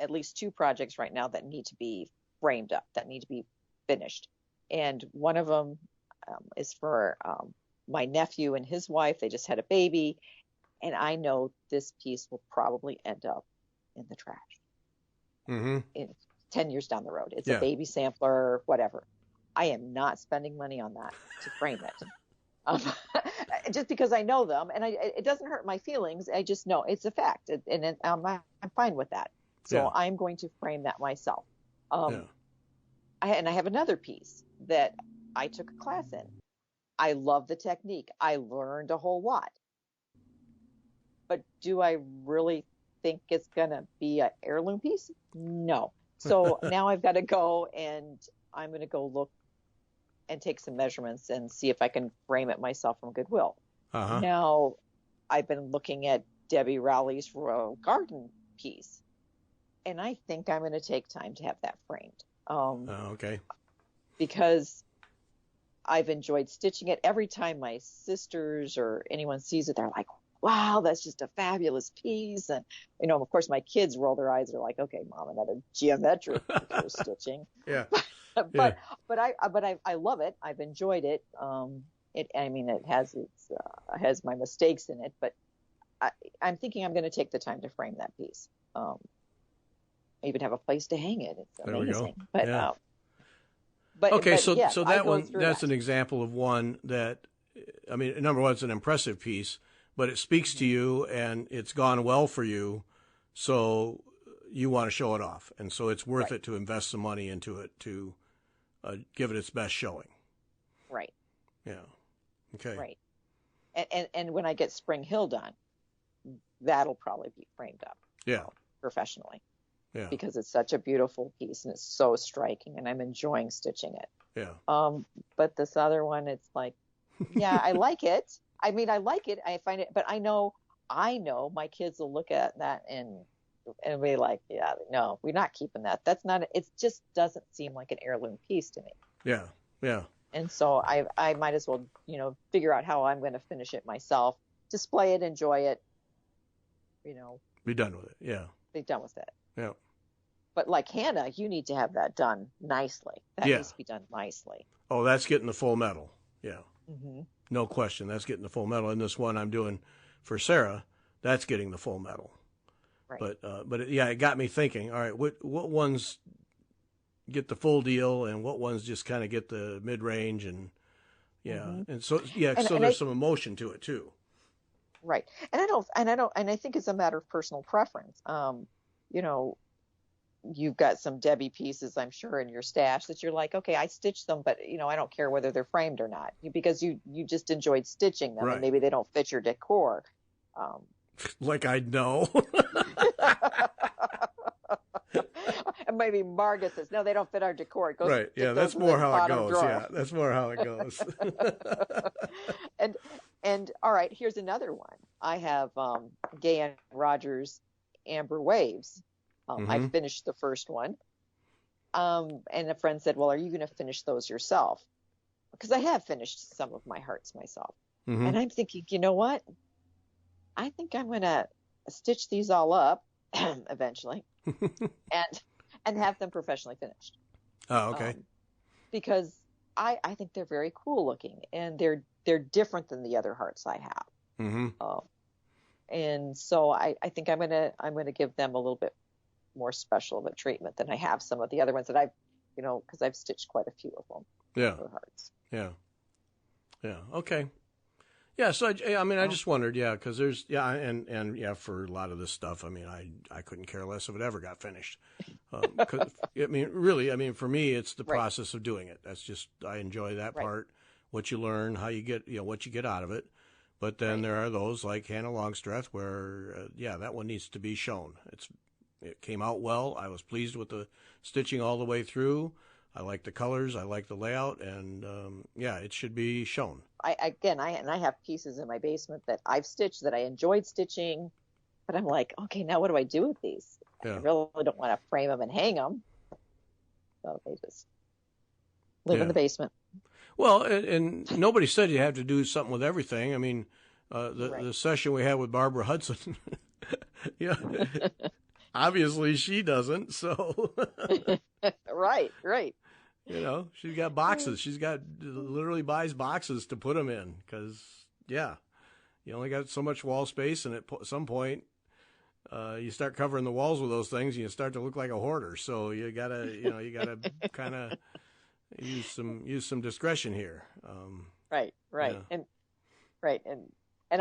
at least 2 projects right now that need to be framed up, that need to be finished. And one of them is for my nephew and his wife. They just had a baby. And I know this piece will probably end up in the trash. Mm-hmm. In 10 years down the road. It's a baby sampler, whatever. I am not spending money on that to frame it. Just because I know them, and it doesn't hurt my feelings. I just know it's a fact, and I'm fine with that. So I'm going to frame that myself. I have another piece that I took a class in. I love the technique. I learned a whole lot. But do I really think it's going to be an heirloom piece? No. So now I've got to go, and I'm going to go look and take some measurements and see if I can frame it myself from Goodwill. Now, I've been looking at Debbie Rowley's Royal Garden piece, and I think I'm going to take time to have that framed. Okay. Because I've enjoyed stitching it. Every time my sisters or anyone sees it, they're like, wow, that's just a fabulous piece. And, of course, my kids roll their eyes. They're like, okay, Mom, another geometric for stitching. Yeah. But I love it. I've enjoyed it. It has my mistakes in it, but I'm thinking I'm going to take the time to frame that piece. I even have a place to hang it. It's amazing. There we go. But, yeah. So that one, that's an example of one that, number one, it's an impressive piece, but it speaks to you and it's gone well for you. So you want to show it off. And so it's worth it to invest some money into it to give it its best showing. Right. Yeah. Okay. Right. And when I get Springhill done, that'll probably be framed up. Yeah. Professionally. Yeah. Because it's such a beautiful piece and it's so striking and I'm enjoying stitching it. Yeah. But this other one, it's like, yeah, I like it. I like it. I find it, but I know my kids will look at that and be like, yeah, no, we're not keeping that. That's not, it just doesn't seem like an heirloom piece to me. Yeah. Yeah. And so I might as well, figure out how I'm going to finish it myself, display it, enjoy it, Be done with it. Yeah. Be done with it. Yeah. But like Hannah, you need to have that done nicely. That needs to be done nicely. Oh, that's getting the full medal. Yeah. Mm-hmm. No question. That's getting the full medal. And this one I'm doing for Sarah, that's getting the full medal. Right. But it got me thinking, all right, what ones get the full deal and what ones just kind of get the mid-range and And so, there's some emotion to it too. Right. And I think it's a matter of personal preference. You've got some Debbie pieces, I'm sure, in your stash that you're like, okay, I stitched them, but I don't care whether they're framed or not because you just enjoyed stitching them and maybe they don't fit your decor. Like I know. And maybe Marga says, no, they don't fit our decor. Right. Yeah, that's more how it goes. Drawer. Yeah, that's more how it goes. And all right, here's another one. I have Gay and Rogers Amber Waves. I finished the first one. And a friend said, well, are you going to finish those yourself? Because I have finished some of my hearts myself. Mm-hmm. And I'm thinking, you know what? I think I'm going to stitch these all up eventually and have them professionally finished. Oh, okay. Because I think they're very cool looking and they're different than the other hearts I have. Mm-hmm. And so I think I'm gonna give them a little bit more special of a treatment than I have some of the other ones that I've, because I've stitched quite a few of them. Yeah. For hearts. Yeah. Yeah. Okay. Yeah. So I just wondered, because there's, and for a lot of this stuff, I couldn't care less if it ever got finished. Really, for me, it's the process of doing it. That's just, I enjoy that part, what you learn, how you get, what you get out of it. But then there are those like Hannah Longstreth where, that one needs to be shown. It came out well. I was pleased with the stitching all the way through. I like the colors. I like the layout, and it should be shown. I have pieces in my basement that I've stitched that I enjoyed stitching, but I'm like, okay, now what do I do with these? Yeah. I really don't want to frame them and hang them, so they just live in the basement. Well, and nobody said you have to do something with everything. The session we had with Barbara Hudson, obviously she doesn't. So right. She's got boxes. She's got literally buys boxes to put them in because you only got so much wall space, and at some point you start covering the walls with those things, and you start to look like a hoarder. So you gotta kind of use some discretion here. Right. And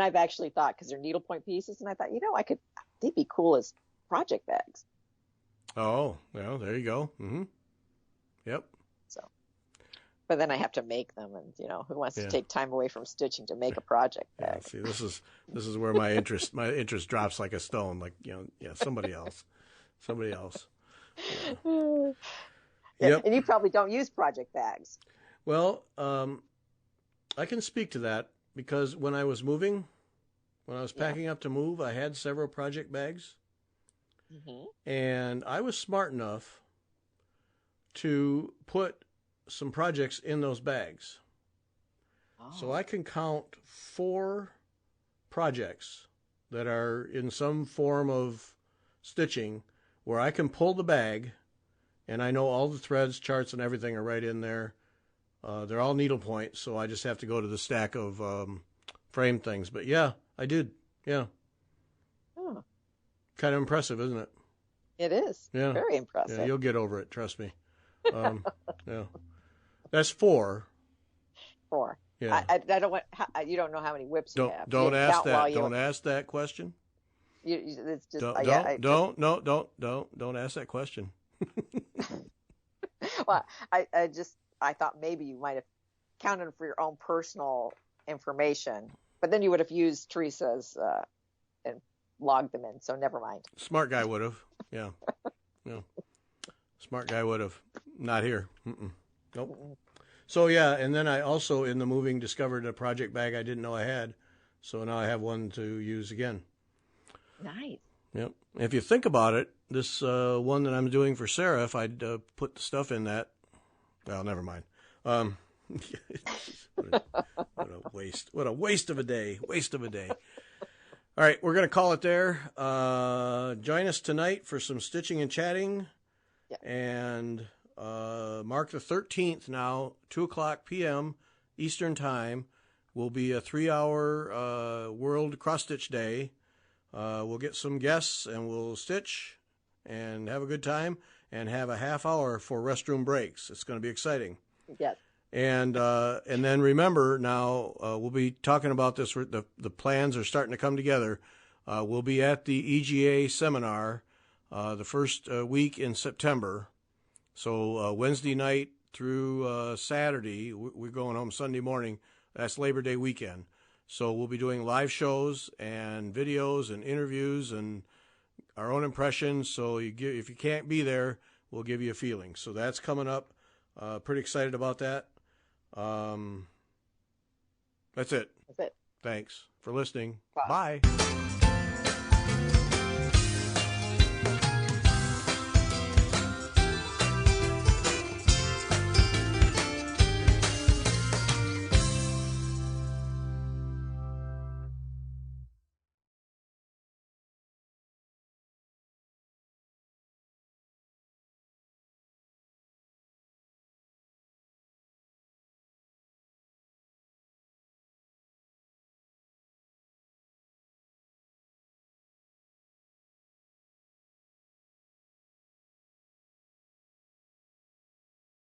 I've actually thought, because they're needlepoint pieces, and I thought, they'd be cool as project bags. Oh, well, there you go. Mm-hmm. Yep. So, but then I have to make them, and who wants to take time away from stitching to make a project bag? See, this is where my interest drops like a stone. Like somebody else. Yeah. Yep. And you probably don't use project bags. Well, I can speak to that. because when I was moving, when I was packing up to move, I had several project bags. And I was smart enough to put some projects in those bags. So I can count 4 projects that are in some form of stitching where I can pull the bag and I know all the threads, charts, and everything are right in there. They're all needlepoint, so I just have to go to the stack of frame things. But yeah, I did. Yeah. Oh. Kind of impressive, isn't it? It is. Yeah. Very impressive. Yeah, you'll get over it. Trust me. Yeah. That's 4. 4. Yeah. I don't want. You don't know how many whips you have. Don't ask that. Don't ask that question. It's just. Don't ask that question. Well, I thought maybe you might have counted them for your own personal information, but then you would have used Teresa's and logged them in. So never mind. Smart guy would have. Yeah. Yeah. Smart guy would have. Not here. Nope. Mm-mm. So yeah, and then I also in the moving discovered a project bag I didn't know I had, so now I have one to use again. Nice. Yep. If you think about it, this one that I'm doing for Sarah, if I'd put the stuff in that, well, never mind. What a waste! What a waste of a day! Waste of a day. All right, we're going to call it there. Join us tonight for some stitching and chatting, and mark the 13th now, 2:00 p.m. Eastern Time, will be a 3-hour World Cross Stitch Day. We'll get some guests and we'll stitch and have a good time and have a half hour for restroom breaks. It's going to be exciting. Yes. And then remember now, we'll be talking about this. The plans are starting to come together. We'll be at the EGA seminar the first week in September. So Wednesday night through Saturday, we're going home Sunday morning. That's Labor Day weekend. So we'll be doing live shows and videos and interviews and our own impressions. So if you can't be there, we'll give you a feeling. So that's coming up. Pretty excited about that. That's it. That's it. Thanks for listening. Bye. Bye.